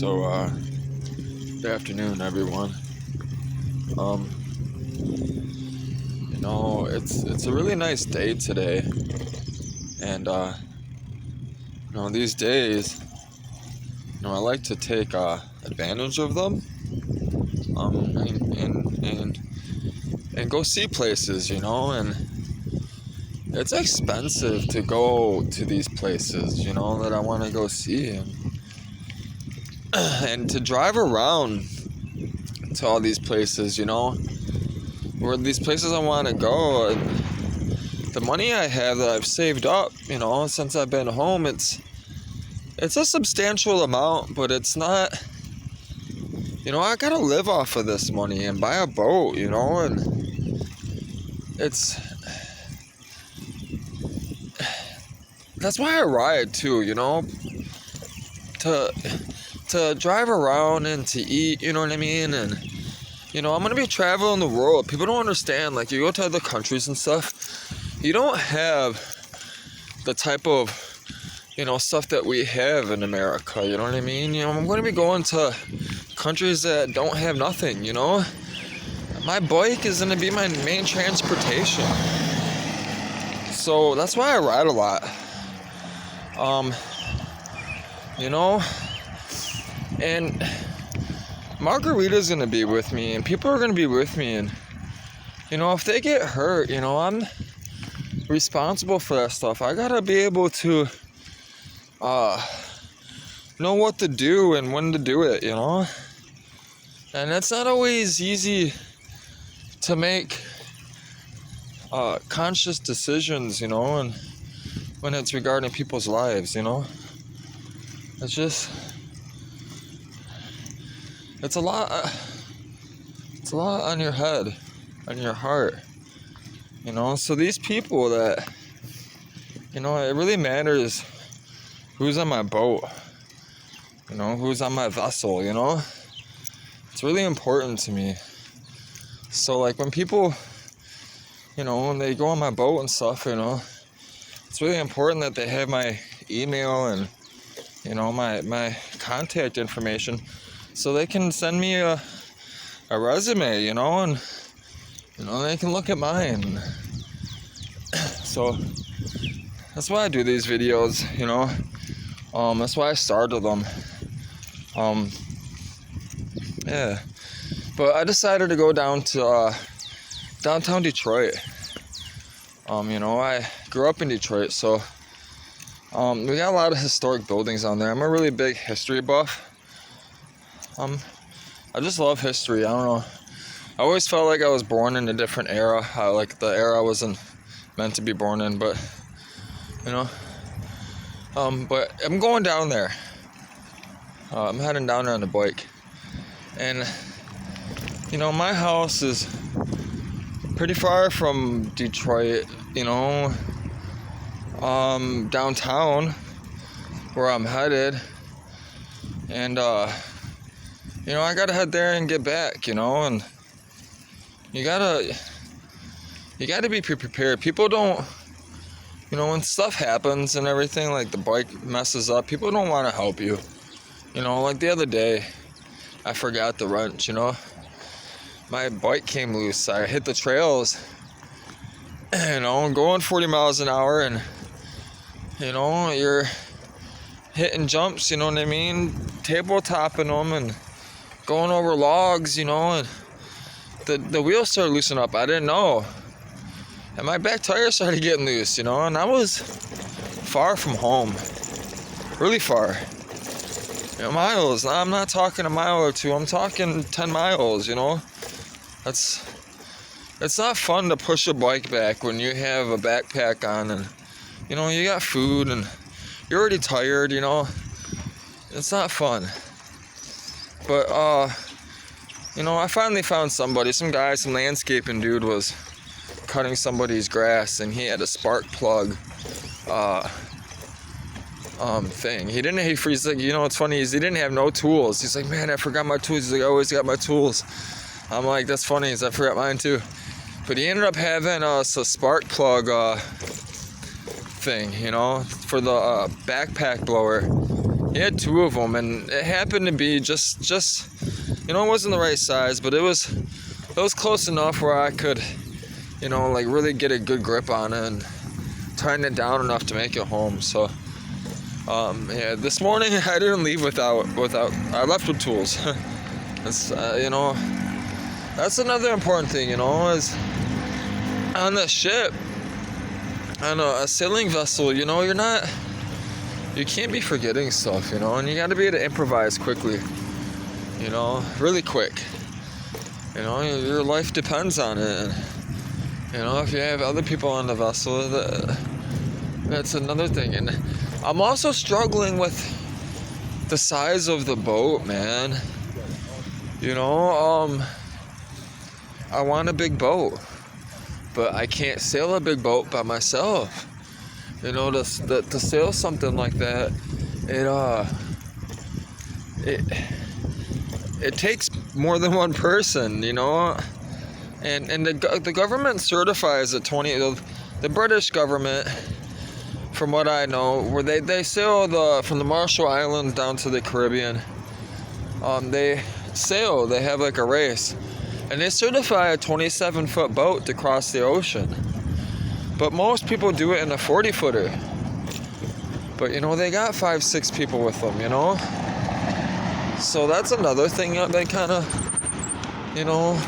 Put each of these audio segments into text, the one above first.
Good afternoon, everyone. Um, it's a really nice day today, and these days, I like to take advantage of them, and go see places, and it's expensive to go to these places, that I want to go see, and to drive around to all these places, where these places I want to go. The money I have that I've saved up, since I've been home, it's a substantial amount, but it's not, I gotta live off of this money and buy a boat, and that's why I ride too, to drive around and to eat, you know what I mean? And I'm gonna be traveling the world. People don't understand, like, you go to other countries and stuff, you don't have the type of stuff that we have in America, you know what I mean? I'm going to be going to countries that don't have nothing, My bike is going to be my main transportation. So that's why I ride a lot. And Margarita's going to be with me, and people are going to be with me, and if they get hurt, I'm responsible for that stuff. I got to be able to know what to do and when to do it, and it's not always easy to make conscious decisions, and when it's regarding people's lives, it's a lot on your head, on your heart, so these people that, it really matters who's on my boat, who's on my vessel, it's really important to me. So, like, when people, when they go on my boat and stuff, it's really important that they have my email and, my contact information, so they can send me a resume, and, they can look at mine. So, that's why I do these videos, that's why I started them. Yeah. But I decided to go down to downtown Detroit. I grew up in Detroit, so we got a lot of historic buildings down there. I'm a really big history buff. I just love history. I don't know. I always felt like I was born in a different era. Like the era I wasn't meant to be born in, but but I'm going down there. I'm heading down there on the bike. And, my house is pretty far from Detroit, downtown, where I'm headed. And, I gotta head there and get back, and you gotta be prepared. People don't, when stuff happens and everything, like the bike messes up, people don't want to help you. Like the other day, I forgot the wrench, my bike came loose. I hit the trails, going 40 miles an hour, and, you're hitting jumps, you know what I mean? Tabletopping them and going over logs, and the wheels started loosening up. I didn't know. And my back tire started getting loose, and I was far from home. Really far. Miles. I'm not talking a mile or two. I'm talking 10 miles, It's not fun to push a bike back when you have a backpack on and, you got food and you're already tired, It's not fun. But, I finally found somebody. Some landscaping dude was cutting somebody's grass, and he had a spark plug thing. He's like, it's funny, he didn't have no tools. He's like, man, I forgot my tools. He's like, I always got my tools. I'm like, that's funny, I forgot mine too. But he ended up having us a spark plug thing, for the backpack blower. He had two of them, and it happened to be just it wasn't the right size, but it was close enough where I could, like really get a good grip on it and tighten it down enough to make it home. So, this morning I didn't leave without. I left with tools. It's, that's another important thing, is on the ship, on a sailing vessel, you can't be forgetting stuff, and you got to be able to improvise quickly, really quick. Your life depends on it. And, if you have other people on the vessel, that's another thing. And I'm also struggling with the size of the boat, man. I want a big boat, but I can't sail a big boat by myself. To sail something like that, it takes more than one person, and the government certifies it 20. The British government, from what I know, where they sail from the Marshall Islands down to the Caribbean. They have like a race, and they certify a 27-foot boat to cross the ocean. But most people do it in a 40-footer. But they got 5-6 people with them, So that's another thing that they kind of,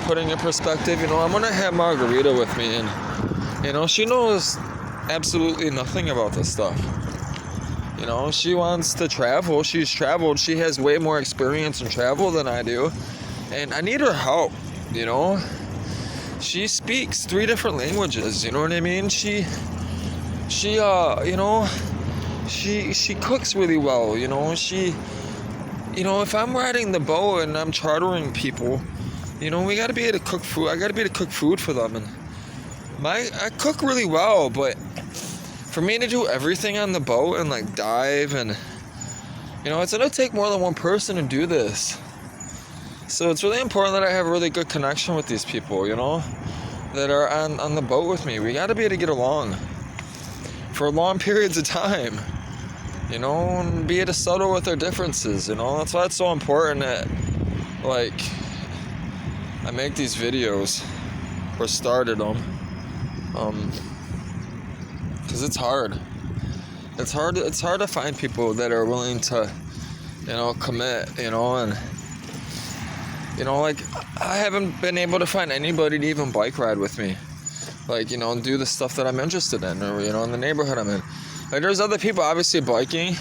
putting in perspective. I'm gonna have Margarita with me, and she knows absolutely nothing about this stuff. She wants to travel. She's traveled. She has way more experience in travel than I do, and I need her help. She speaks 3 different languages. You know what I mean? She cooks really well. If I'm riding the boat and I'm chartering people, we got to be able to cook food. I got to be able to cook food for them, and I cook really well, but for me to do everything on the boat and like dive and it's gonna take more than one person to do this. So it's really important that I have a really good connection with these people, that are on the boat with me. We got to be able to get along for long periods of time, and be able to settle with our differences, That's why it's so important that, like, I make these videos, or started them, because it's hard. It's hard to find people that are willing to, commit, and like, I haven't been able to find anybody to even bike ride with me, like, do the stuff that I'm interested in, or in the neighborhood I'm in. Like, there's other people obviously biking,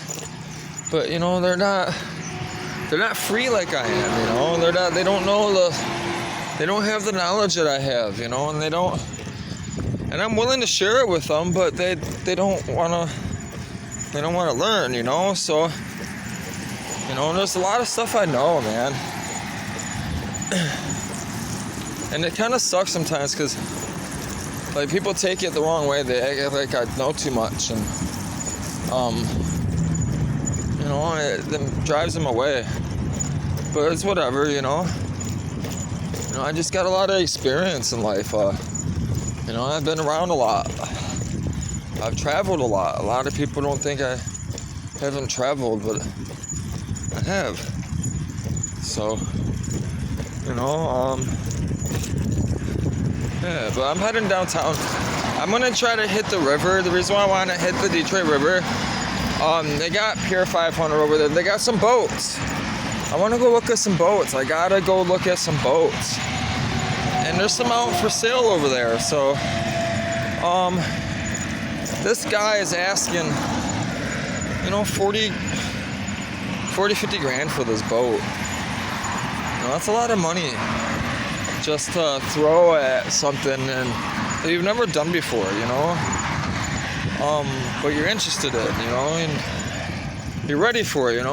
but they're not free like I am. They don't have the knowledge that I have, and and I'm willing to share it with them, but they don't want to learn, so there's a lot of stuff I know, man. And it kind of sucks sometimes, because like, people take it the wrong way. They act like I know too much, and it drives them away. But it's whatever, I just got a lot of experience in life. I've been around a lot. I've traveled a lot. A lot of people don't think I haven't traveled, but I have. So, yeah, but I'm heading downtown. I'm gonna try to hit the river. The reason why I want to hit the Detroit River, they got Pier 500 over there. They got some boats. I want to go look at some boats. I gotta go look at some boats. And there's some out for sale over there. So, this guy is asking, 50 grand for this boat. That's a lot of money just to throw at something that you've never done before, but you're interested in, and you're ready for it,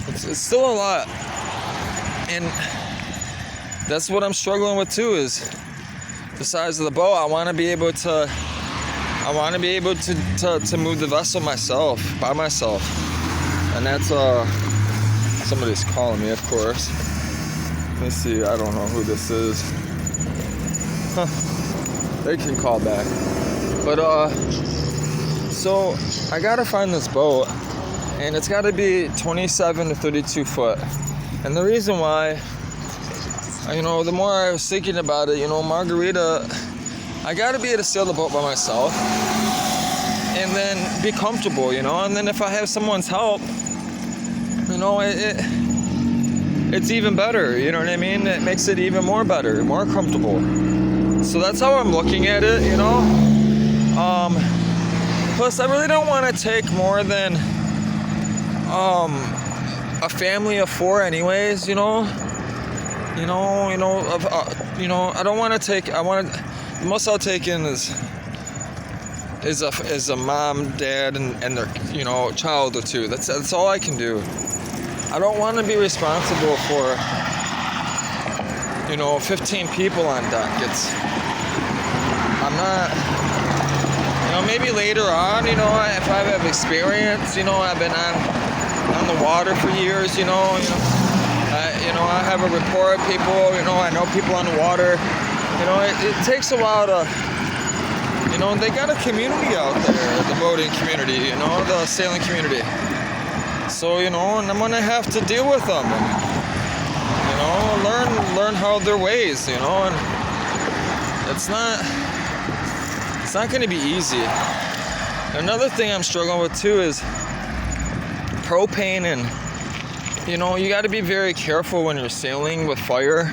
It's still a lot. And that's what I'm struggling with too, is the size of the boat. I want to be able to move the vessel by myself. And that's somebody's calling me, of course. Let me see, I don't know who this is. They can call back. But so I gotta find this boat, and it's got to be 27 to 32 foot. And the reason why, the more I was thinking about it, Margarita, I got to be able to sail the boat by myself and then be comfortable, and then if I have someone's help, it's even better, you know what I mean? It makes it even more better, more comfortable. So that's how I'm looking at it, plus I really don't want to take more than a family of 4 anyways, I don't want to take, the most I'll take in is a mom, dad, and their, child or 2. That's all I can do. I don't want to be responsible for, 15 people on deck. I'm not, maybe later on, if I have experience, I've been on the water for years, I have a rapport with people, I know people on the water, it takes a while to, they got a community out there, the boating community, the sailing community. So, and I'm going to have to deal with them and, learn how their ways, and it's not going to be easy. Another thing I'm struggling with too is propane, and, you got to be very careful when you're sailing with fire.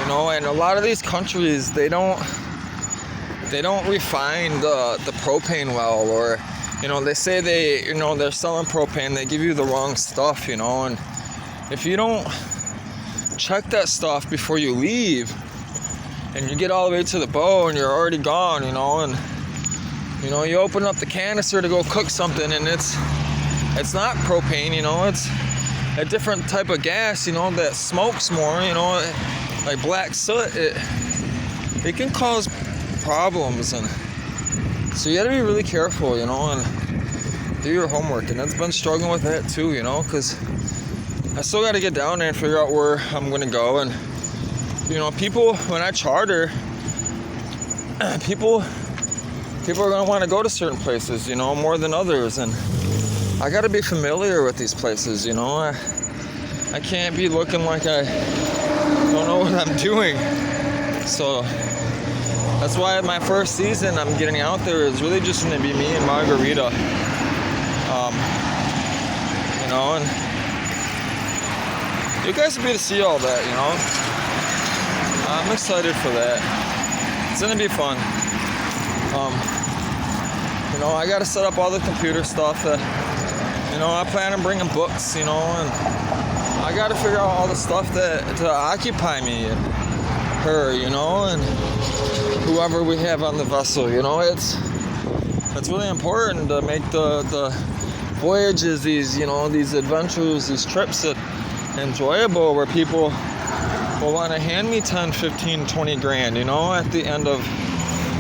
And a lot of these countries, they don't refine the propane well, or they say they're selling propane, they give you the wrong stuff, and if you don't check that stuff before you leave and you get all the way to the boat and you're already gone, and you open up the canister to go cook something and it's not propane, it's a different type of gas, that smokes more, like black soot, it can cause problems, and so you gotta be really careful, and do your homework. And I've been struggling with that too, because I still gotta get down there and figure out where I'm gonna go. And people, when I charter, people are gonna want to go to certain places, more than others, and I gotta be familiar with these places, I can't be looking like I don't know what I'm doing. So that's why my first season I'm getting out there is really just going to be me and Margarita. And you guys will be able to see all that, I'm excited for that. It's going to be fun. I got to set up all the computer stuff that, I plan on bringing books, and I got to figure out all the stuff to occupy me and her, and whoever we have on the vessel, it's really important to make the voyages, these adventures, these trips enjoyable, where people will want to hand me 10, 15, 20 grand, at the end of,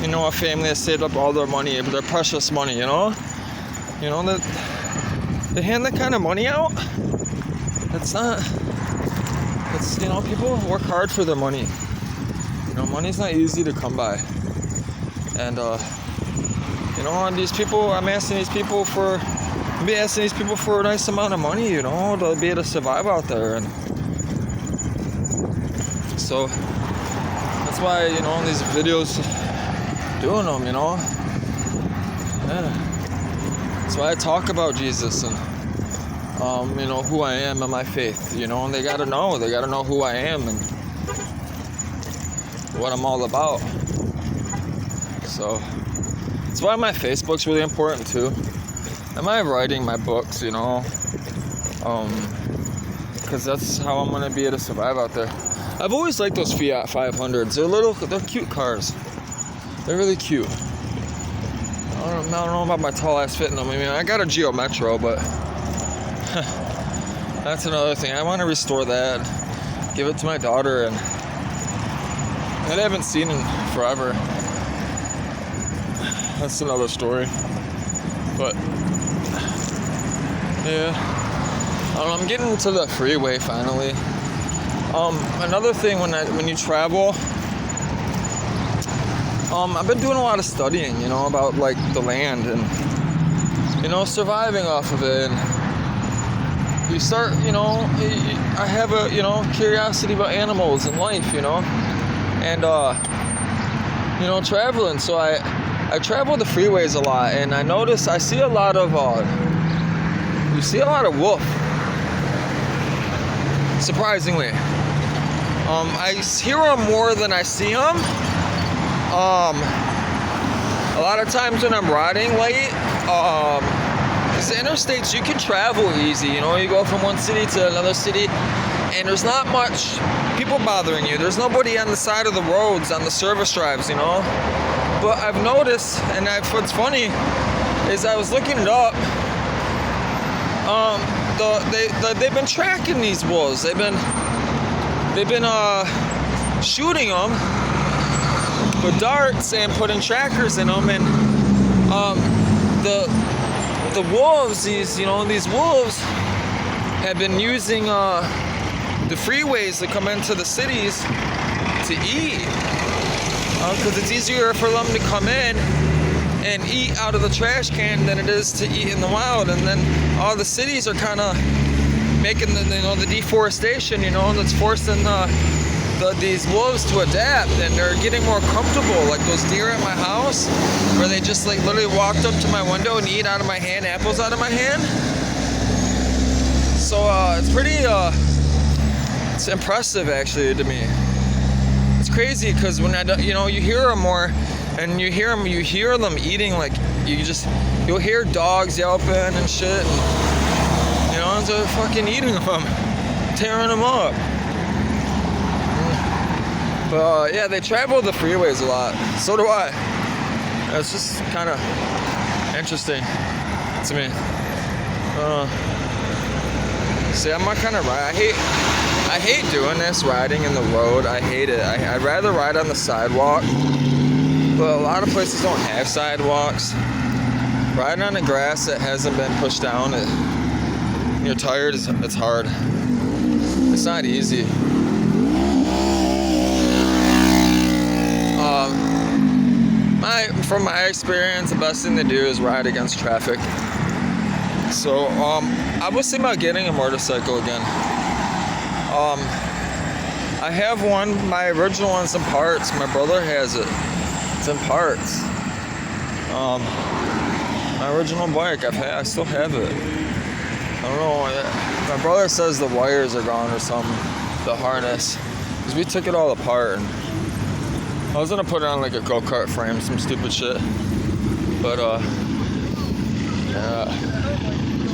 a family that saved up all their money, their precious money, that they hand that kind of money out. People work hard for their money. Money's not easy to come by. And, these people, I'm asking these people for a nice amount of money, to be able to survive out there. And so, that's why, these videos, doing them, Yeah. That's why I talk about Jesus and, who I am and my faith, and they gotta know who I am and what I'm all about. So that's why my Facebook's really important too. Am I writing my books, because that's how I'm gonna be able to survive out there. I've always liked those Fiat 500s. They're cute cars. They're really cute. I don't know about my tall ass fitting them. I mean, I got a Geo Metro, but that's another thing. I want to restore that, give it to my daughter, and I haven't seen in forever. That's another story. But yeah, I'm getting to the freeway finally. Another thing, when you travel, I've been doing a lot of studying, about like the land, and surviving off of it. And you start, I have a, curiosity about animals and life, and, traveling. So I travel the freeways a lot, and I see a lot of, wolf, surprisingly. I hear them more than I see them. A lot of times when I'm riding late, because the interstates, you can travel easy, you go from one city to another city, and there's not much people bothering you. There's nobody on the side of the roads, on the service drives, But I've noticed, and what's funny, is I was looking it up, they've been tracking these wolves. They've been shooting them with darts and putting trackers in them, and the wolves, these wolves have been using the freeways to come into the cities to eat, because it's easier for them to come in and eat out of the trash can than it is to eat in the wild. And then all the cities are kind of making the deforestation, that's forcing these wolves to adapt, and they're getting more comfortable. Like those deer at my house, where they just literally walked up to my window and eat out of my hand, apples out of my hand. So it's pretty, it's impressive actually to me. It's crazy because when you hear them more, and you hear them eating, like you'll hear dogs yelping and shit, and they're fucking eating them, tearing them up. But yeah, they travel the freeways a lot. So do I. It's just kind of interesting to me. See, I'm not kind of ride. I hate doing this, riding in the road. I hate it. I'd rather ride on the sidewalk, but a lot of places don't have sidewalks. Riding on the grass that hasn't been pushed down, you're tired. It's hard. It's not easy. From my experience, the best thing to do is ride against traffic. So I was thinking about getting a motorcycle again. I have one. My original one's in parts. My brother has it. It's in parts. My original bike, I still have it. I don't know. My brother says the wires are gone or something. The harness, because we took it all apart. And I was gonna put it on like a go-kart frame, some stupid shit. But yeah,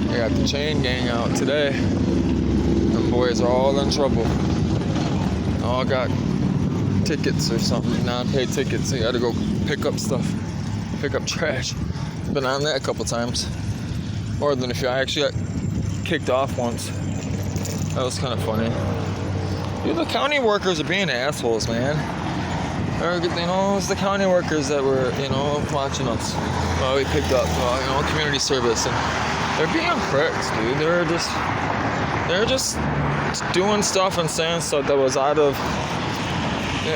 I got the chain gang out today. Them boys are all in trouble. All got tickets or something, non-paid tickets. You gotta go pick up stuff, pick up trash. Been on that a couple times. More than a few. I actually got kicked off once. That was kind of funny. Dude, the county workers are being assholes, man. It was the county workers that were, watching us while we picked up, community service, and they're being pricks, dude. They're just doing stuff and saying stuff that was out of. They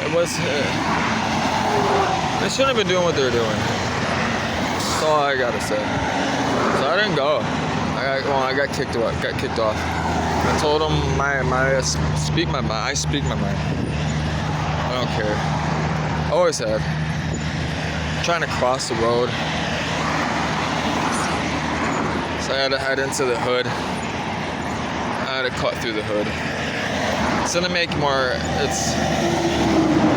shouldn't have been doing what they're doing. That's all I gotta say. So I didn't go. I got kicked off. I told them I speak my mind. I speak my mind. I don't care. Always have. Trying to cross the road. So I had to head into the hood. I had to cut through the hood. It's gonna make it's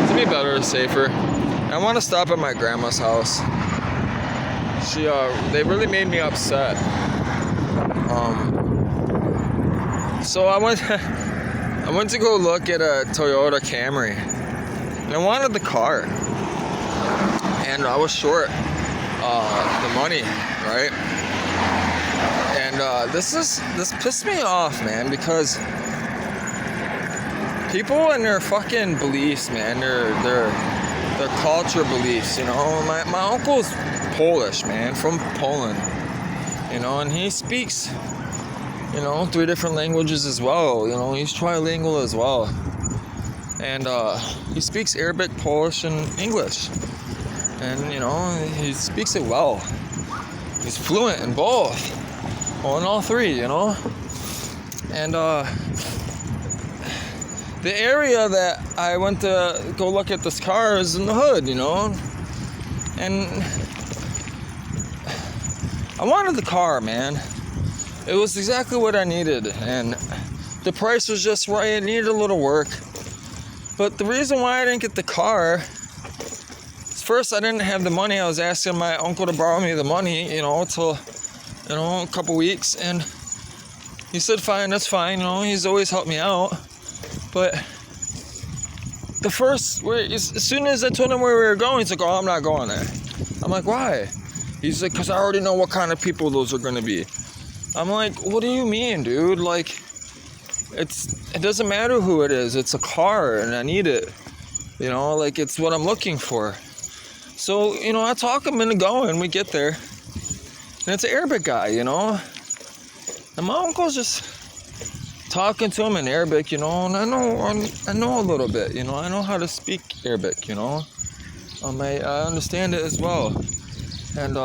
to be better, safer. I want to stop at my grandma's house. They really made me upset. So I went to go look at a Toyota Camry. And I wanted the car, and I was short the money, right? And this pissed me off, man, because people and their fucking beliefs, man, their culture beliefs, My uncle's Polish, man, from Poland, and he speaks, 3 different languages as well. He's trilingual as well. And he speaks Arabic, Polish, and English. And, he speaks it well. He's fluent in both. Well, in all three, you know. And the area that I went to go look at this car is in the hood, you know. And I wanted the car, man. It was exactly what I needed, and the price was just right. It needed a little work. But the reason why I didn't get the car is, first, I didn't have the money. I was asking my uncle to borrow me the money, you know, till, you know, a couple weeks, and he said, fine, that's fine, you know, he's always helped me out. But as soon as I told him where we were going, he's like, oh, I'm not going there. I'm like, why? He's like, because I already know what kind of people those are going to be. I'm like, what do you mean, dude? Like, it doesn't matter who it is. It's a car, and I need it. You know, like, it's what I'm looking for. So, you know, I talk him into going. We get there. And it's an Arabic guy, you know. And my uncle's just talking to him in Arabic, you know. And I know a little bit, you know. I know how to speak Arabic, you know. I understand it as well. And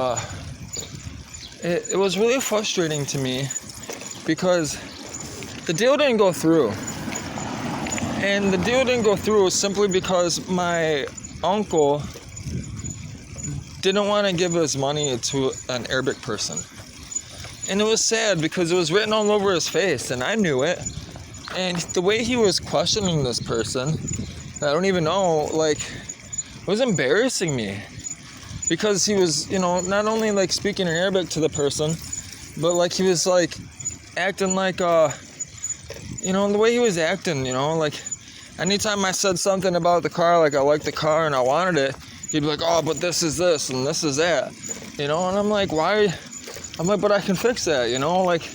it was really frustrating to me because the deal didn't go through. And the deal didn't go through simply because my uncle didn't want to give his money to an Arabic person. And it was sad because it was written all over his face, and I knew it. And the way he was questioning this person, I don't even know, like, it was embarrassing me. Because he was, you know, not only like speaking in Arabic to the person, but like he was like acting like, you know, the way he was acting, you know, like anytime I said something about the car, like I liked the car and I wanted it, he'd be like, oh, but this is this and this is that, you know, and I'm like, why? I'm like, but I can fix that, you know, like,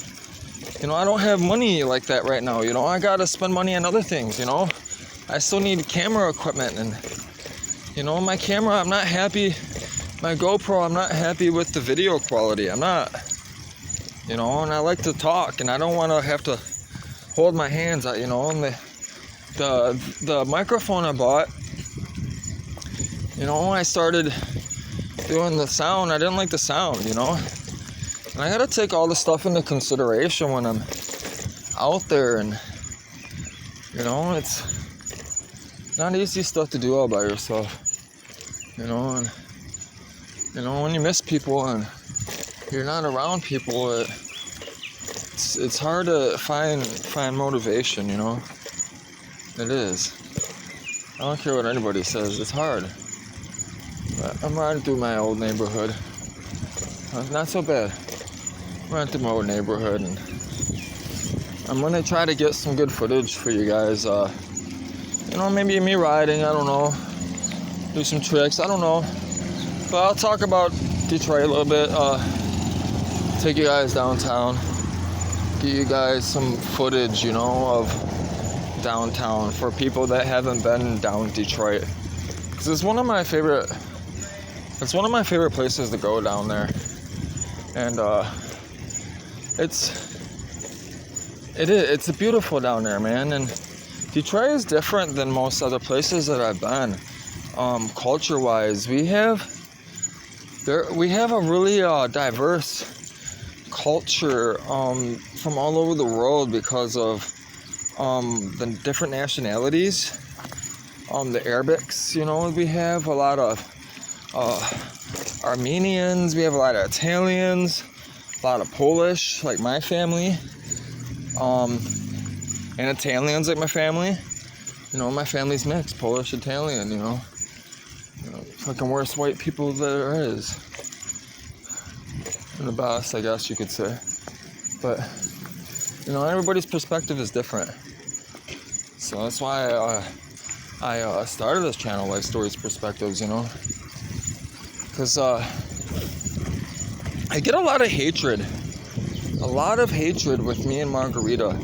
you know, I don't have money like that right now, you know, I gotta spend money on other things, you know, I still need camera equipment and, you know, my camera, I'm not happy. My GoPro, I'm not happy with the video quality. I'm not, you know, and I like to talk, and I don't want to have to hold my hands out, you know, and the microphone I bought, you know, when I started doing the sound, I didn't like the sound, you know, and I got to take all this stuff into consideration when I'm out there, and, you know, it's not easy stuff to do all by yourself, you know, and you know, when you miss people and you're not around people, it's hard to find motivation, you know. It is. I don't care what anybody says, it's hard. But I'm riding through my old neighborhood. Not so bad. I'm riding through my old neighborhood, and I'm gonna try to get some good footage for you guys. You know, maybe me riding, I don't know. Do some tricks, I don't know. But I'll talk about Detroit a little bit, take you guys downtown, give you guys some footage, you know, of downtown for people that haven't been down Detroit. Because it's one of my favorite places to go down there. And it's beautiful down there, man. And Detroit is different than most other places that I've been. Culture-wise, we have a really diverse culture from all over the world because of the different nationalities. The Arabics, you know, we have a lot of Armenians, we have a lot of Italians, a lot of Polish, like my family, and Italians, like my family. You know, my family's mixed, Polish, Italian, you know. Fucking worst white people there is. And the best, I guess you could say. But, you know, everybody's perspective is different. So that's why I started this channel, Life Stories Perspectives, you know. Because I get a lot of hatred with me and Margarita.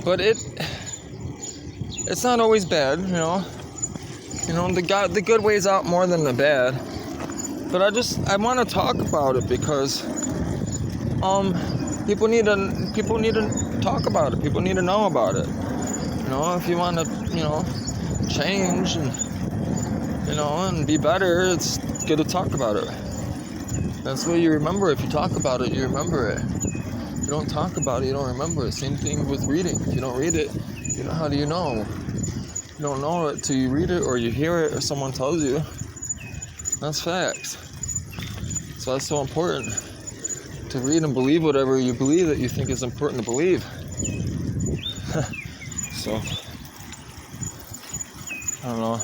But it's not always bad, you know. You know, the good ways out more than the bad. But I want to talk about it because people need to talk about it. People need to know about it. You know, if you want to, you know, change and, you know, and be better, it's good to talk about it. That's what you remember. If you talk about it, you remember it. If you don't talk about it, you don't remember it. Same thing with reading. If you don't read it, how do you know? You don't know it till you read it or you hear it or someone tells you. That's facts. So that's so important to read and believe whatever you believe that you think is important to believe. So, I don't know.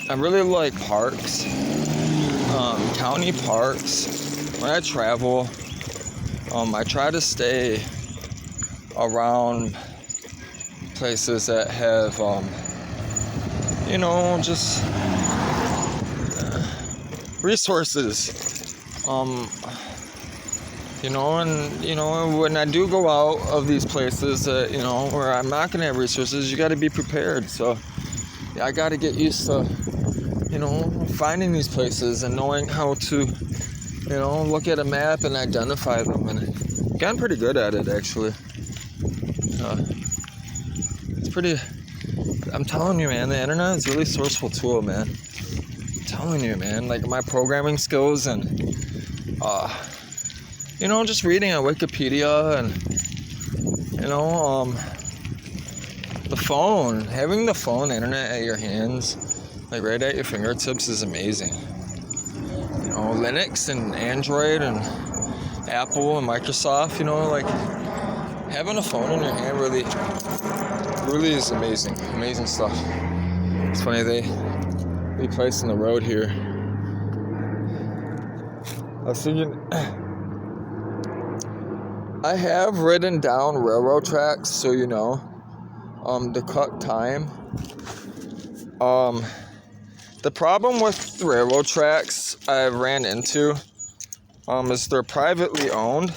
I really like parks, county parks. When I travel, I try to stay around places that have, just resources. When I do go out of these places that, where I'm not going to have resources, you got to be prepared. So, yeah, I got to get used to, finding these places and knowing how to, look at a map and identify them. And I've gotten pretty good at it, actually. It's pretty, I'm telling you, man, the internet is a really sourceful tool, man. I'm telling you, man, like my programming skills and, just reading on Wikipedia and, the phone, having the phone internet at your hands, like right at your fingertips is amazing. Linux and Android and Apple and Microsoft, having a phone in your hand really is amazing. Amazing stuff. It's funny, they placed in the road here. I was thinking, I have written down railroad tracks, so to cut time. The problem with railroad tracks I ran into is they're privately owned.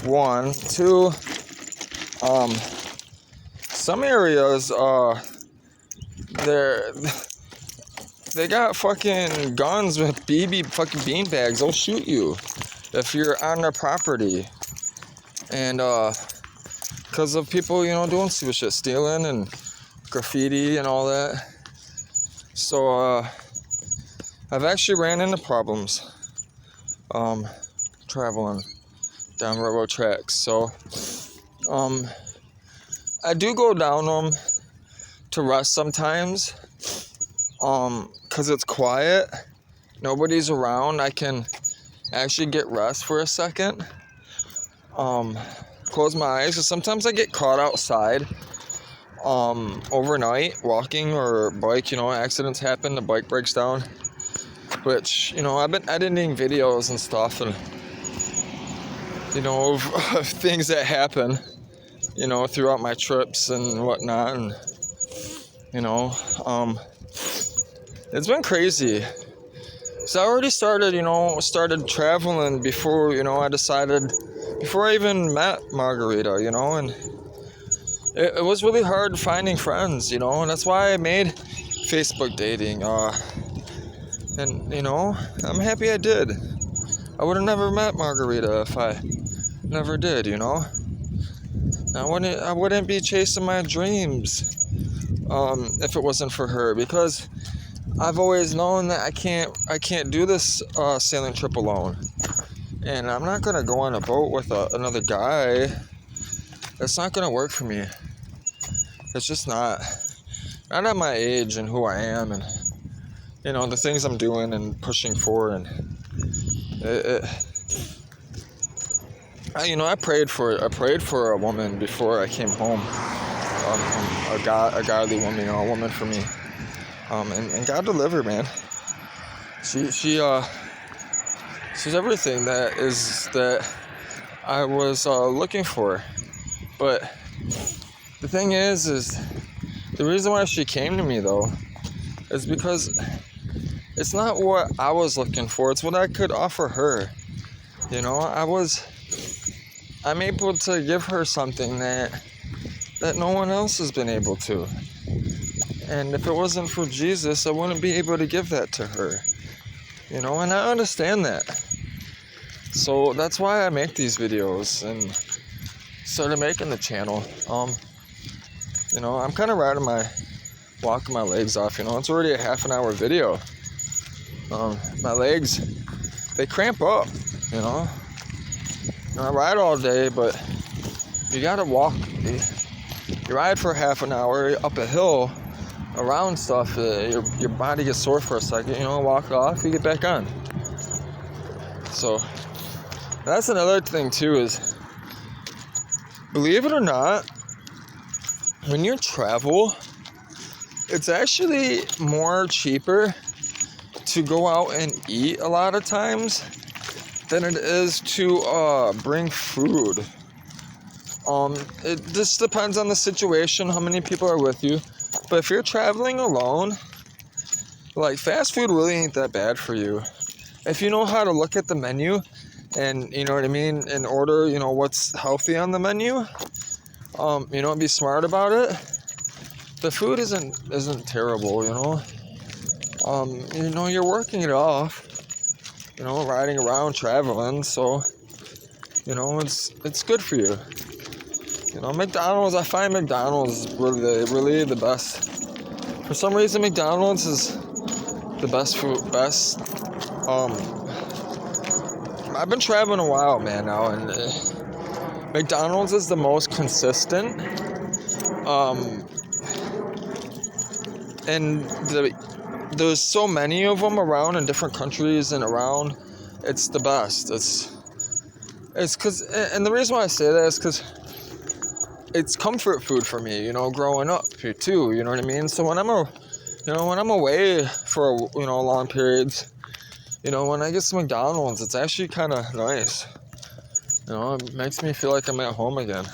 1, 2. Some areas they got fucking guns with fucking beanbags. They'll shoot you if you're on their property. And because of people, doing stupid shit, stealing and graffiti and all that. So I've actually ran into problems traveling down railroad tracks. So I do go down them to rest sometimes because it's quiet, nobody's around. I can actually get rest for a second, close my eyes, because sometimes I get caught outside overnight walking or bike. Accidents happen, the bike breaks down, which I've been editing videos and stuff, and of things that happen throughout my trips and whatnot, and it's been crazy. So I already started traveling before before I even met Margarita, and it was really hard finding friends, and that's why I made Facebook dating, and I'm happy I did. I would have never met Margarita if I never did, I wouldn't be chasing my dreams if it wasn't for her, because I've always known that I can't do this sailing trip alone, and I'm not gonna go on a boat with another guy. That's not gonna work for me. It's just not at my age and who I am, and the things I'm doing and pushing for, and I prayed for a woman before I came home, a godly woman, a woman for me, and God delivered, man. She's everything that I was looking for. But the thing is the reason why she came to me, though, is because it's not what I was looking for, it's what I could offer her. I'm able to give her something that no one else has been able to. And if it wasn't for Jesus, I wouldn't be able to give that to her. And I understand that. So that's why I make these videos and started making the channel. I'm kind of walking my legs off, it's already a half an hour video. My legs, they cramp up, you know. I ride all day, but you gotta walk. You ride for half an hour up a hill around stuff. Your body gets sore for a second, you know, walk off, you get back on. So that's another thing too is, believe it or not, when you travel, it's actually more cheaper to go out and eat a lot of times than it is to bring food. It just depends on the situation, how many people are with you. But if you're traveling alone, like, fast food really ain't that bad for you. If you know how to look at the menu and, you know what I mean, and order, you know, what's healthy on the menu, you know, be smart about it. The food isn't terrible, you know. You know, you're working it off, you know, riding around, traveling, so, you know, it's good for you. You know, McDonald's, I find McDonald's is really the best. For some reason, McDonald's is the best food, I've been traveling a while, man, now, and McDonald's is the most consistent, and there's so many of them around in different countries and around. It's the best. It's cause, and the reason why I say that is because it's comfort food for me, you know, growing up here too, you know what I mean? So when I'm away for, you know, long periods, you know, when I get some McDonald's, it's actually kind of nice. You know, it makes me feel like I'm at home again.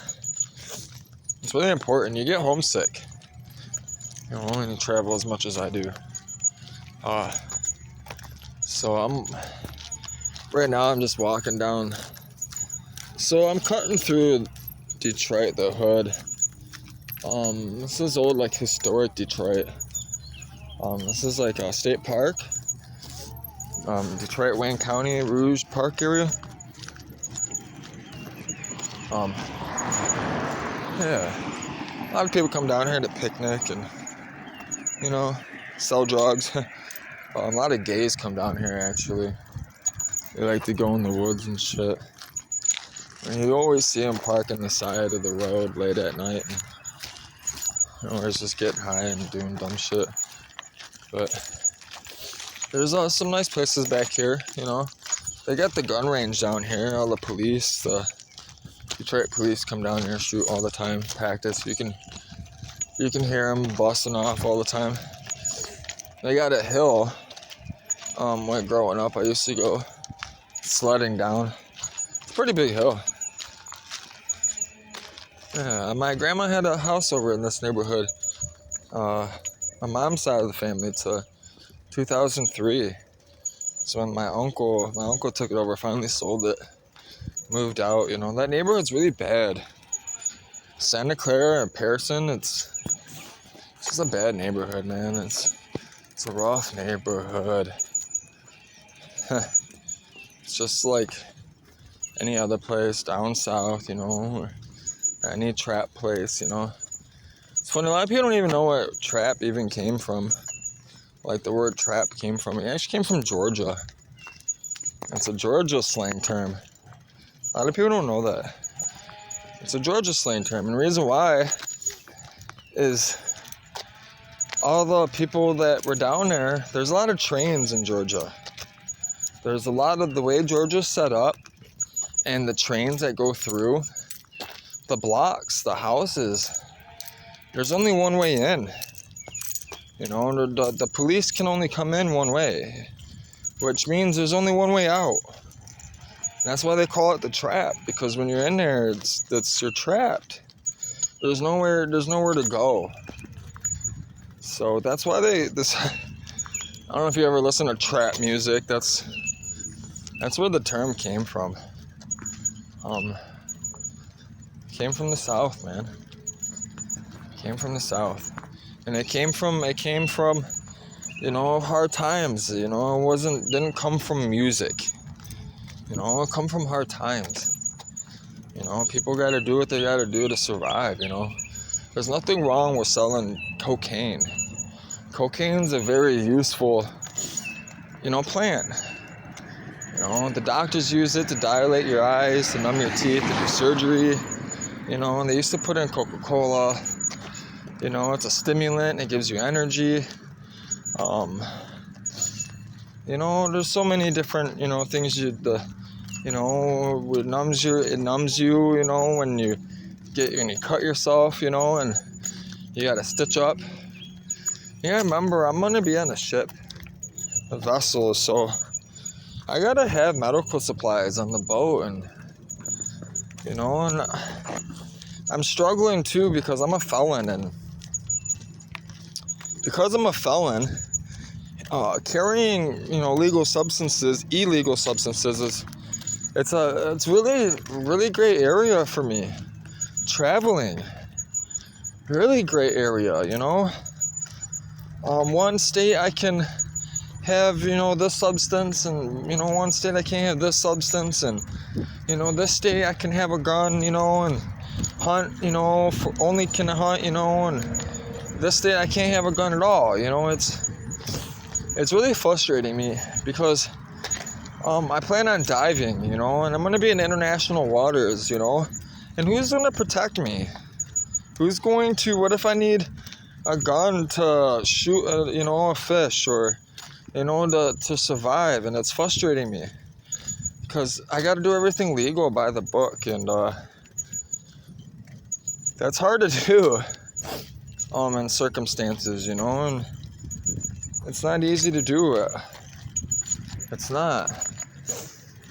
It's really important. You get homesick, you know, when you travel as much as I do. So right now I'm just walking down. So I'm cutting through Detroit, the hood. This is old, like, historic Detroit. This is like a state park. Detroit, Wayne County, Rouge Park area. Yeah. A lot of people come down here to picnic and, you know, sell drugs. A lot of gays come down here, actually. They like to go in the woods and shit. And you always see them parking the side of the road late at night. And, you know, just getting high and doing dumb shit. But there's some nice places back here, you know. They got the gun range down here. All the police, the Detroit police come down here, shoot all the time, practice. You can hear them busting off all the time. They got a hill. When growing up, I used to go sledding down. It's a pretty big hill. Yeah, my grandma had a house over in this neighborhood. My mom's side of the family, it's 2003. So when my uncle took it over, finally sold it, moved out, you know. That neighborhood's really bad. Santa Clara and Pearson, it's just a bad neighborhood, man. It's a rough neighborhood. It's just like any other place down south, you know, or any trap place, you know. It's funny, a lot of people don't even know where trap even came from. Like, the word trap came from, it actually came from Georgia. It's a Georgia slang term. A lot of people don't know that. It's a Georgia slang term, and the reason why is all the people that were down there's a lot of trains in Georgia. There's a lot of the way Georgia's set up, and the trains that go through, the blocks, the houses, there's only one way in. You know, the police can only come in one way, which means there's only one way out. And that's why they call it the trap, because when you're in there, you're trapped. There's nowhere to go. So that's why I don't know if you ever listen to trap music. That's where the term came from. Came from the South, man. Came from the South. And it came from, you know, hard times, you know. Didn't come from music. You know, it come from hard times. You know, people gotta do what they gotta do to survive, you know. There's nothing wrong with selling cocaine. Cocaine's a very useful plant. The doctors use it to dilate your eyes, to numb your teeth, to do surgery. And they used to put in Coca-Cola. It's a stimulant. It gives you energy. There's so many different, things it numbs you. It numbs you, when you cut yourself, and you got to stitch up. Remember, I'm going to be on a ship, a vessel, so I got to have medical supplies on the boat, and I'm struggling too because I'm a felon, and because I'm a felon, carrying, illegal substances is, it's really, really great area for me. Traveling, really great area, one state I can have, this substance, and, one state I can't have this substance, and, this state I can have a gun, and hunt, only can hunt, and this state I can't have a gun at all, it's really frustrating me because, I plan on diving, and I'm going to be in international waters, and who's going to protect me? Who's going to, what if I need a gun to shoot, a fish, or, to survive? And it's frustrating me because I got to do everything legal by the book, and that's hard to do in circumstances, and it's not easy to do it. It's not,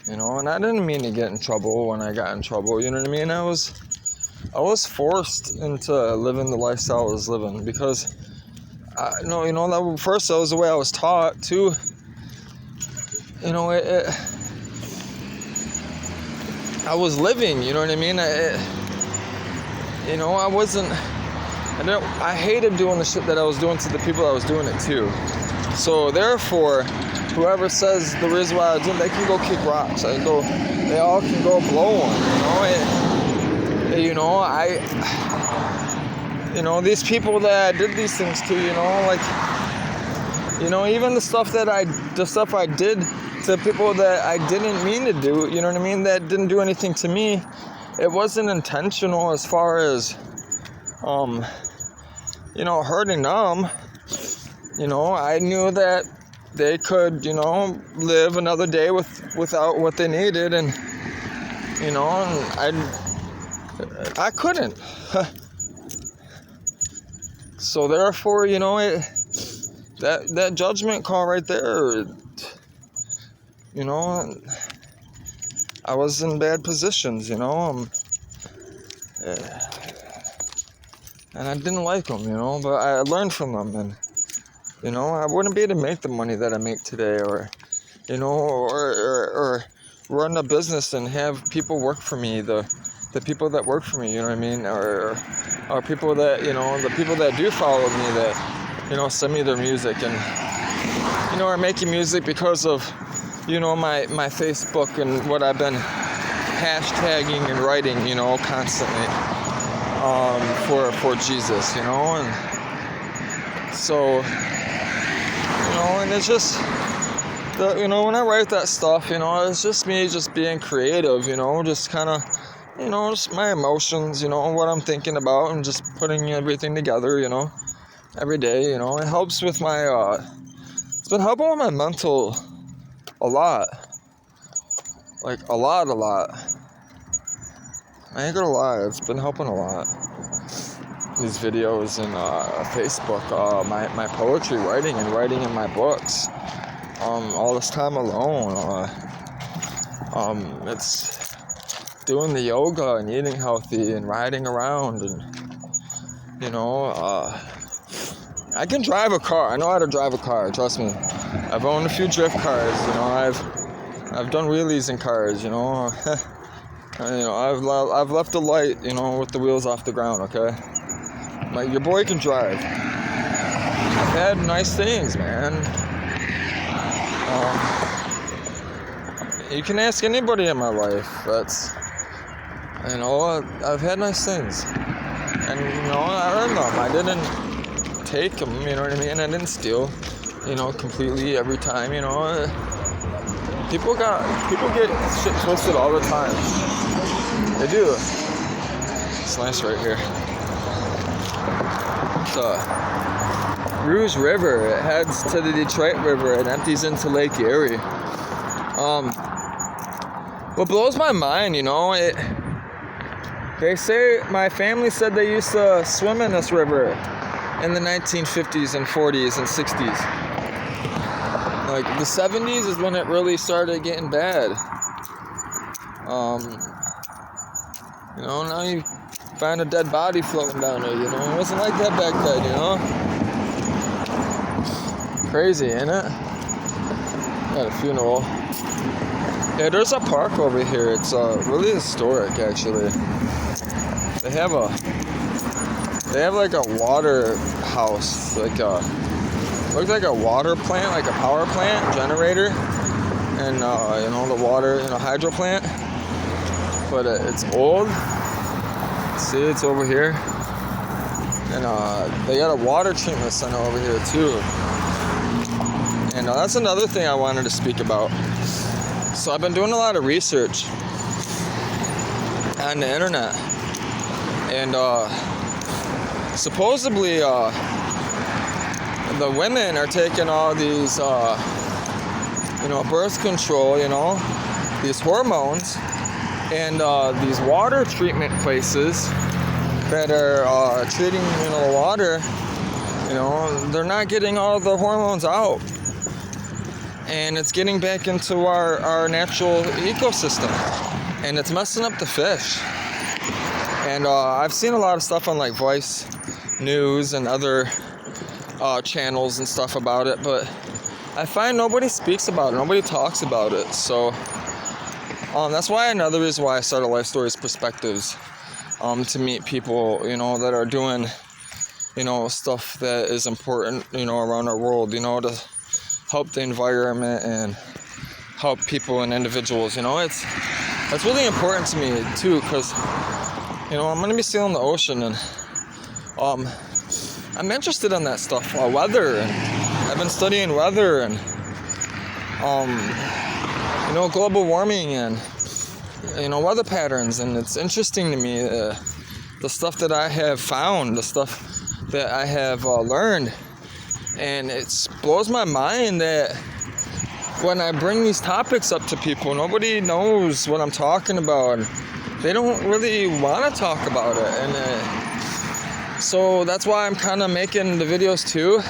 and I didn't mean to get in trouble when I got in trouble, you know what I mean? I was forced into living the lifestyle I was living because, first that was the way I was taught too. I was living, you know what I mean? I hated doing the shit that I was doing to the people I was doing it to. So therefore, whoever says the reason why I do it, they can go kick rocks. They all can go blow one, these people that I did these things to, even the stuff I did to people that I didn't mean to do, you know what I mean, that didn't do anything to me, it wasn't intentional as far as, hurting them. I knew that they could, live another day without what they needed, and, I couldn't. So therefore, that judgment call right there, I was in bad positions, and I didn't like them, but I learned from them, and, I wouldn't be able to make the money that I make today, or, or run a business and have people work for me, the people that work for me, you know what I mean, or people that, the people that do follow me, that, send me their music, and, are making music because of, my Facebook and what I've been hashtagging and writing, constantly, for Jesus, and so, and it's just, when I write that stuff, it's just me just being creative, just kind of, just my emotions, what I'm thinking about, and just putting everything together, every day, it helps with my, it's been helping with my mental a lot, like a lot, I ain't gonna lie, it's been helping a lot, these videos and, Facebook, my poetry writing and writing in my books, all this time alone, it's doing the yoga and eating healthy and riding around, and, I can drive a car. I know how to drive a car, trust me. I've owned a few drift cars, I've done wheelies in cars, I've left a light, with the wheels off the ground, okay? Your boy can drive. I've had nice things, man. You can ask anybody in my life. That's, I've had nice things. And, I earned them. I didn't take them, you know what I mean? I didn't steal. completely every time, People get shit twisted all the time. They do. It's nice right here. The Rouge River, it heads to the Detroit River and empties into Lake Erie. What blows my mind, they say, my family said they used to swim in this river in the 1950s and 40s and 60s. Like, the 70s is when it really started getting bad. Now you find a dead body floating down there, It wasn't like that back then, Crazy, ain't it? At a funeral. Yeah, there's a park over here. It's really historic, actually. They have like a water house, looks like a water plant, like a power plant generator, and the water, hydro plant. But it's old. See, it's over here, and they got a water treatment center over here too. And that's another thing I wanted to speak about. So I've been doing a lot of research on the internet, and supposedly the women are taking all these birth control, these hormones, and these water treatment places that are treating the water, they're not getting all the hormones out, and it's getting back into our natural ecosystem, and it's messing up the fish. And I've seen a lot of stuff on like Vice News and other channels and stuff about it, but I find nobody speaks about it, nobody talks about it. So that's why another reason why I started Life Stories Perspectives, to meet people that are doing stuff that is important around our world, to help the environment and help people and individuals. That's really important to me too, because I'm going to be sailing the ocean, and I'm interested in that stuff, weather, and I've been studying weather and global warming and weather patterns, and it's interesting to me, the stuff that I have found, the stuff that I have learned, and it blows my mind that when I bring these topics up to people, nobody knows what I'm talking about. They don't really want to talk about it, and so that's why I'm kind of making the videos too,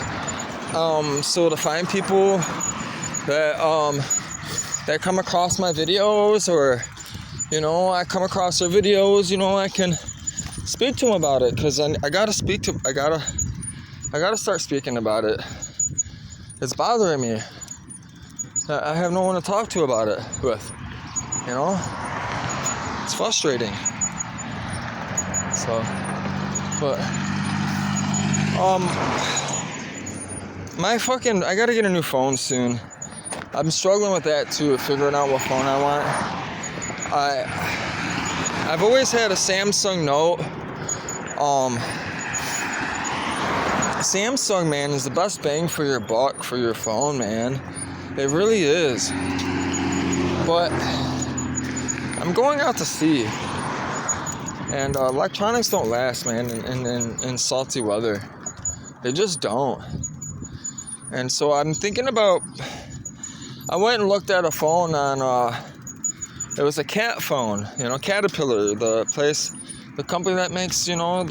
so to find people that come across my videos, or I come across their videos, I can speak to them about it, because I gotta start speaking about it. It's bothering me that I have no one to talk to about it with, It's frustrating. So, but I gotta get a new phone soon. I'm struggling with that too, figuring out what phone I want. I've always had a Samsung Note. Samsung, man, is the best bang for your buck for your phone, man. It really is. But I'm going out to sea, and electronics don't last, man, in salty weather. They just don't. And so I'm thinking about, I went and looked at a phone on, it was a Cat phone, Caterpillar, the company that makes, all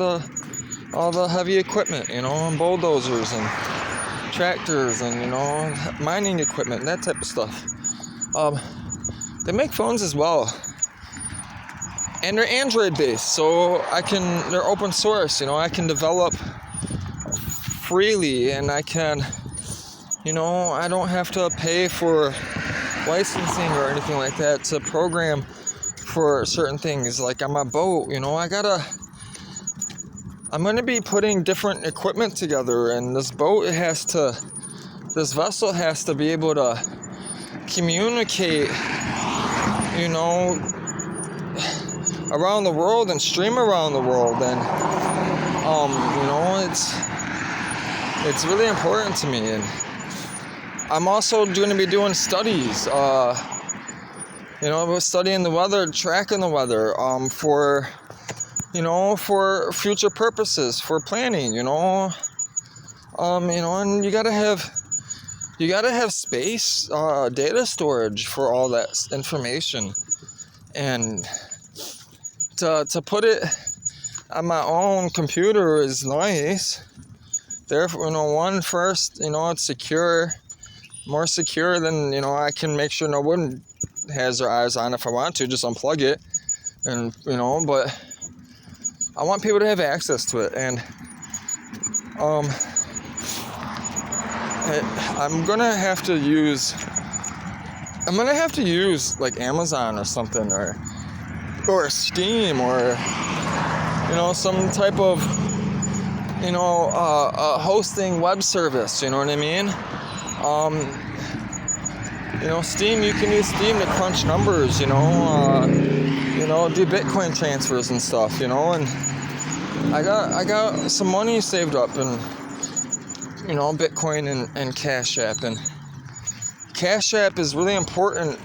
the heavy equipment, and bulldozers and tractors and, mining equipment and that type of stuff. They make phones as well. And they're Android based, so they're open source, I can develop freely, and I can, I don't have to pay for licensing or anything like that to program for certain things. Like on my boat, I'm going to be putting different equipment together, and this vessel has to be able to communicate, around the world and stream around the world, and it's really important to me, and I'm also going to be doing studies, studying the weather, tracking the weather, for future purposes, for planning, and you gotta have space, data storage for all that information, and to put it on my own computer is nice. Therefore, first, it's secure, more secure than, I can make sure no one has their eyes on if I want to, just unplug it, and, but I want people to have access to it, and, I'm gonna have to use like Amazon or something, or Steam, or some type of hosting web service. You know what I mean? Steam. You can use Steam to crunch numbers. Do Bitcoin transfers and stuff. And I got some money saved up in Bitcoin and Cash App, and Cash App is really important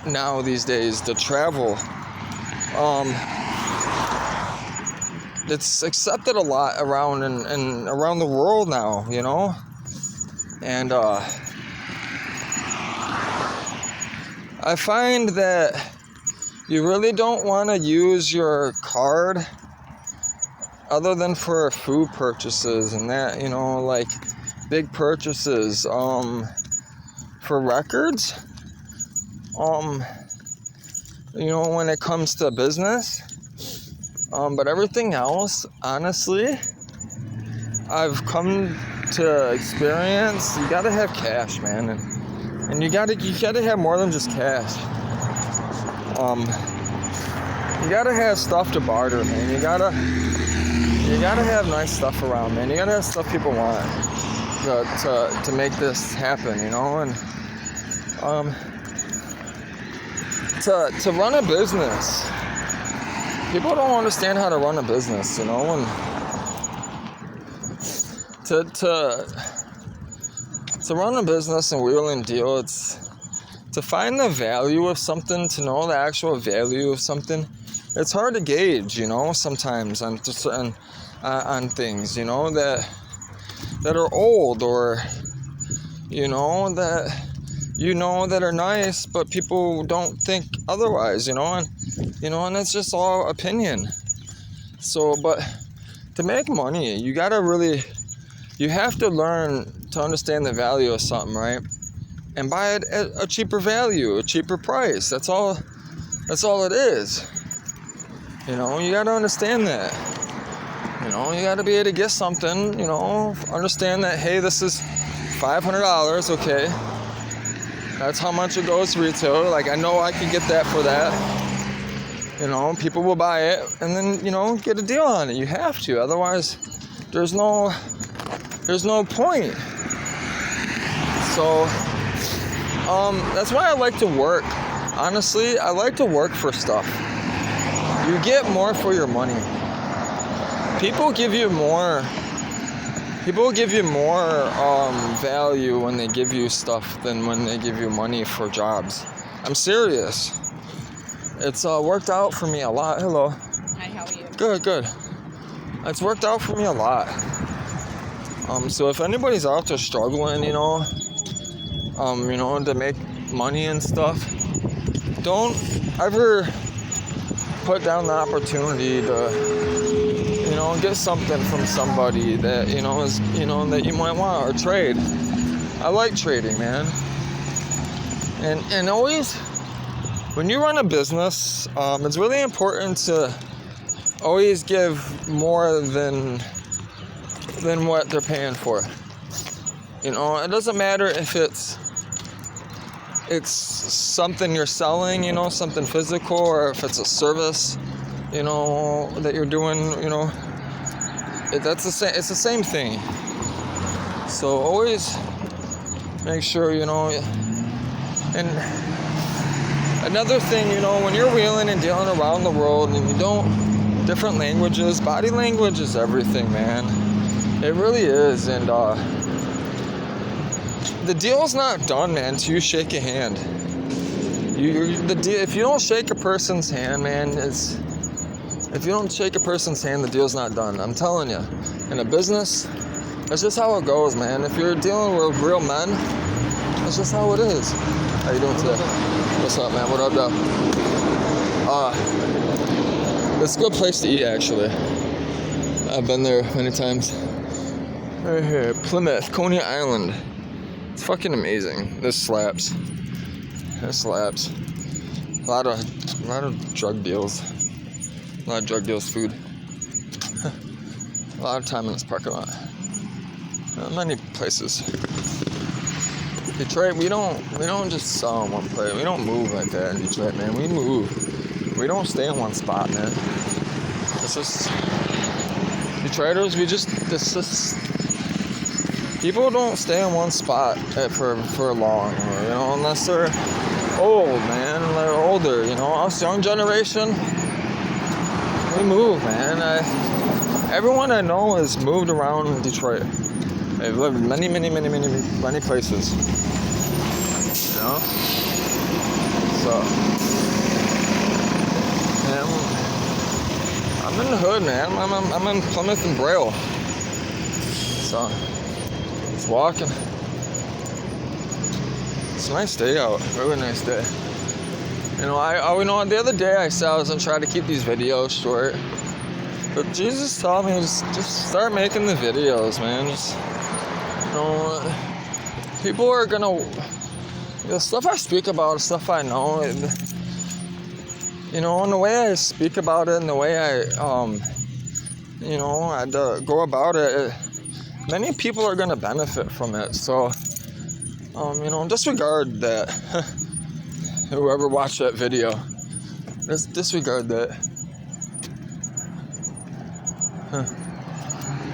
now these days to travel. It's accepted a lot around and around the world now, and I find that you really don't want to use your card other than for food purchases and that, like big purchases, for records, when it comes to business, but everything else, honestly, I've come to experience, you gotta have cash, man, and you gotta have more than just cash. You gotta have stuff to barter, man. You gotta have nice stuff around, man. You gotta have stuff people want to make this happen, and to run a business. People don't understand how to run a business, and to run a business and wheel and deal, it's to find the value of something, to know the actual value of something. It's hard to gauge, sometimes on things, that are old, or that are nice, but people don't think otherwise, and it's just all opinion. So, but to make money, you have to learn to understand the value of something, right? And buy it at a cheaper value, a cheaper price. That's all it is. You gotta understand that. You gotta be able to get something, understand that, hey, this is $500, okay. That's how much it goes retail. Like, I know I can get that for that. People will buy it, and then, get a deal on it. You have to, otherwise there's no point. So, that's why I like to work. Honestly, I like to work for stuff. You get more for your money. People give you more value when they give you stuff than when they give you money for jobs. I'm serious. It's worked out for me a lot. Hello. Hi, how are you? Good. It's worked out for me a lot. So if anybody's out there struggling, to make money and stuff, don't ever put down the opportunity to, get something from somebody that, is, that you might want, or trade. I like trading, man. And always, when you run a business, it's really important to always give more than what they're paying for. It doesn't matter if it's something you're selling, something physical, or if it's a service, that you're doing, it's the same thing. So always make sure, and another thing, when you're wheeling and dealing around the world and different languages, body language is everything, man. It really is. And the deal's not done, man, till you shake a hand. If you don't shake a person's hand, man, if you don't shake a person's hand, the deal's not done. I'm telling you. In a business, that's just how it goes, man. If you're dealing with real men, that's just how it is. How you doing today? What's up, man? What up, though? It's a good place to eat, actually. I've been there many times. Right here, Plymouth, Coney Island. It's fucking amazing. This slaps. This slaps. A lot of drug deals. A lot of drug deals, food. A lot of time in this parking lot. Many places. Detroit, we don't just sell in one place. We don't move like that in Detroit, man. We move. We don't stay in one spot, man. It's just Detroiters. People don't stay in one spot for long, you know, unless they're old, man. They're older, you know. Us young generation, we move, man. Everyone I know has moved around Detroit. They've lived in many places, you know. So, man, I'm in the hood, man. I'm in Plymouth and Braille. So, just walking. It's a nice day out. Really nice day. You know, the other day I said I was gonna try to keep these videos short. But Jesus told me just start making the videos, man. Just, you know, people are gonna, the stuff I speak about, the stuff I know, you know, and the way I speak about it and the way I, you know, I'd go about it, many people are gonna benefit from it. So, you know, disregard that. Whoever watched that video, just disregard that.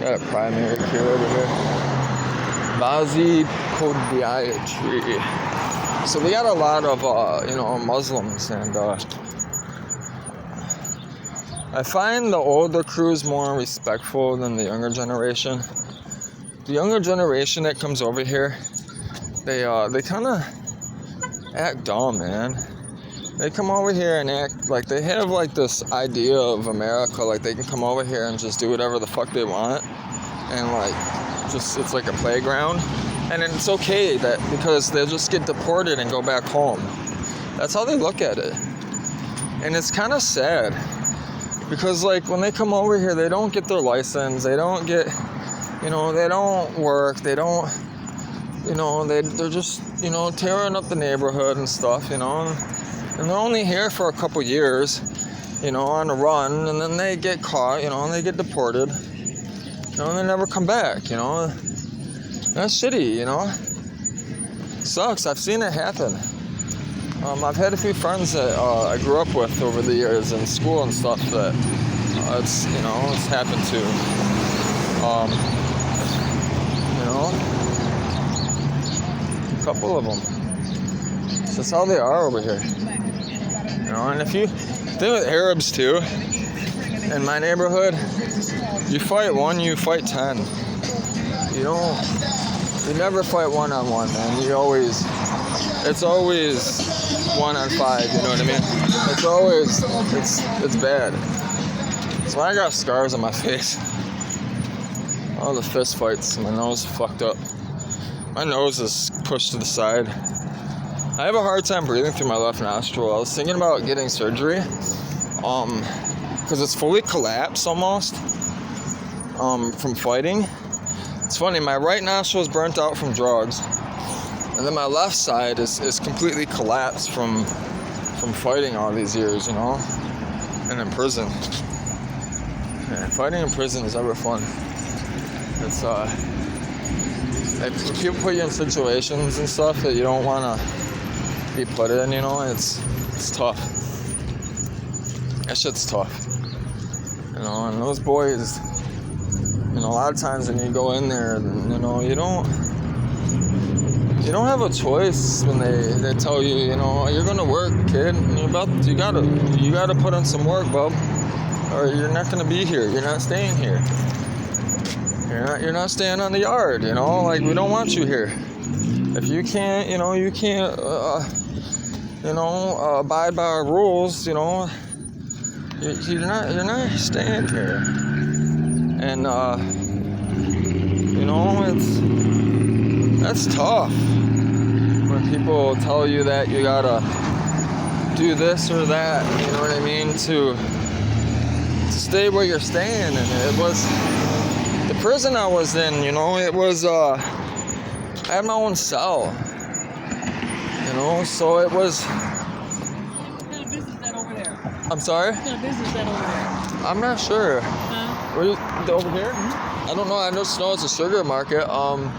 Got a primary care over here. Vazi podiatry. So we got a lot of, you know, Muslims, and I find the older crew's more respectful than the younger generation. The younger generation that comes over here, they kind of act dumb, man. They come over here and act like they have like this idea of America, like they can come over here and just do whatever the fuck they want, and like just it's like a playground, and it's okay that because they'll just get deported and go back home. That's how they look at it, and it's kind of sad because like when they come over here, they don't get their license, they don't get, you know, they don't work, they don't, you know, they're just, you know, tearing up the neighborhood and stuff, you know. And they're only here for a couple years, you know, on a run, and then they get caught, you know, and they get deported, you know, and they never come back, you know. That's shitty, you know. Sucks. I've seen it happen. I've had a few friends that I grew up with over the years in school and stuff that it's, you know, it's happened to. You know, a couple of them. It's just how they are over here. You know, and if you think with Arabs too, in my neighborhood, you fight one, you fight 10. You never fight one-on-one, man. It's always 1-on-5, you know what I mean? It's bad. So I got scars on my face. All the fist fights, my nose fucked up. My nose is pushed to the side. I have a hard time breathing through my left nostril. I was thinking about getting surgery, because it's fully collapsed almost, from fighting. It's funny, my right nostril is burnt out from drugs, and then my left side is completely collapsed from fighting all these years, you know, and in prison. Yeah, fighting in prison is ever fun. It's, people put you in situations and stuff that you don't want to be put in, you know, it's tough. That shit's tough. You know, and those boys, you know, a lot of times when you go in there, you know, you don't have a choice when they tell you, you know, you're gonna work, kid, and you gotta put in some work, bub, or you're not gonna be here. You're not staying here. You're not staying on the yard, you know, like we don't want you here. If you can't, abide by our rules, you're not staying here. And that's tough when people tell you that you gotta do this or that, you know what I mean, to stay where you're staying. And it was the prison I was in, it was I had my own cell, so it was. What kind of business is that over there? I'm sorry? What kind of business is that over there? I'm not sure. Huh? Were you over here? Mm-hmm. I don't know. I just know it's a sugar market.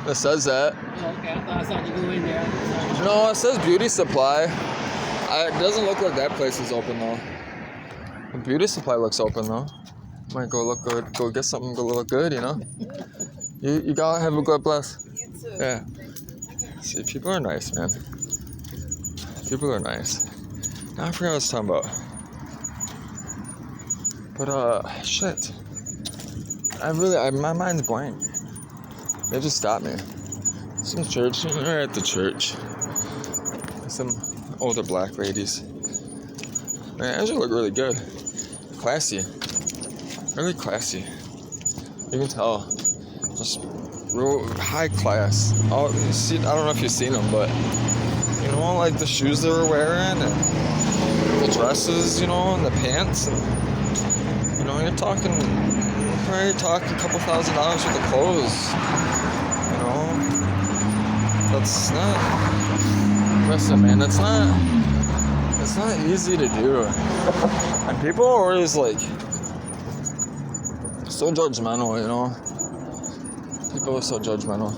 It says that. Oh, okay. I saw you go in there. No, it says beauty supply. It doesn't look like that place is open though. The beauty supply looks open though. Might go look good. Go get something. Go look good. You gotta have a good bless. Yeah. See, people are nice, man. People are nice. Now I forgot what I was talking about. But shit. My mind's blank. They just stopped me. Some church. They're at the church. Some older black ladies. Man, they actually look really good. Classy. Really classy. You can tell. Just real high class. I don't know if you've seen them, but like the shoes they were wearing and the dresses, and the pants, and you're probably talking a couple $1,000s worth of clothes. That's not. Listen, man, it's not easy to do. And people are always like so judgmental, People are so judgmental.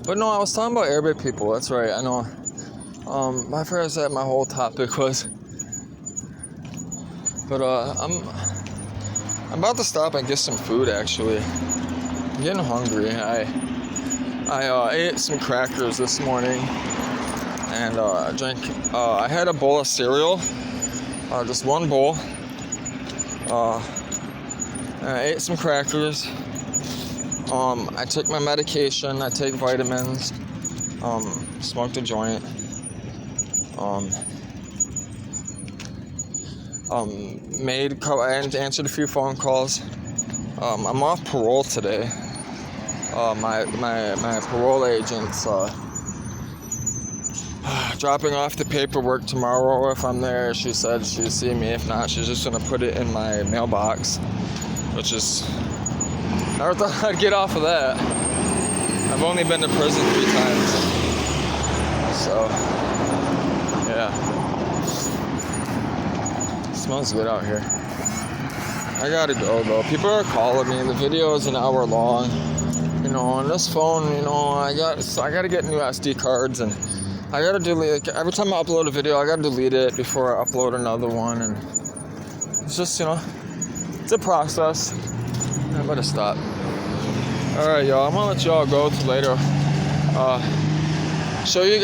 But no, I was talking about Arabic people. That's right. I know. My friend said my whole topic was. But I'm about to stop and get some food. Actually, I'm getting hungry. I ate some crackers this morning and drank. I had a bowl of cereal, just one bowl. I ate some crackers. I took my medication. I take vitamins. Smoked a joint. I answered a few phone calls. I'm off parole today. My parole agent's dropping off the paperwork tomorrow. If I'm there, she said she'd see me. If not, she's just gonna put it in my mailbox, which is. Never thought I'd get off of that. I've only been to prison 3 times. So, yeah. It smells good out here. I gotta go though. People are calling me. The video is an hour long. On this phone, I gotta get new SD cards, and I gotta delete. Every time I upload a video, I gotta delete it before I upload another one, and it's just, it's a process. I better stop. All right, y'all. I'm gonna let y'all go till later. Show you guys.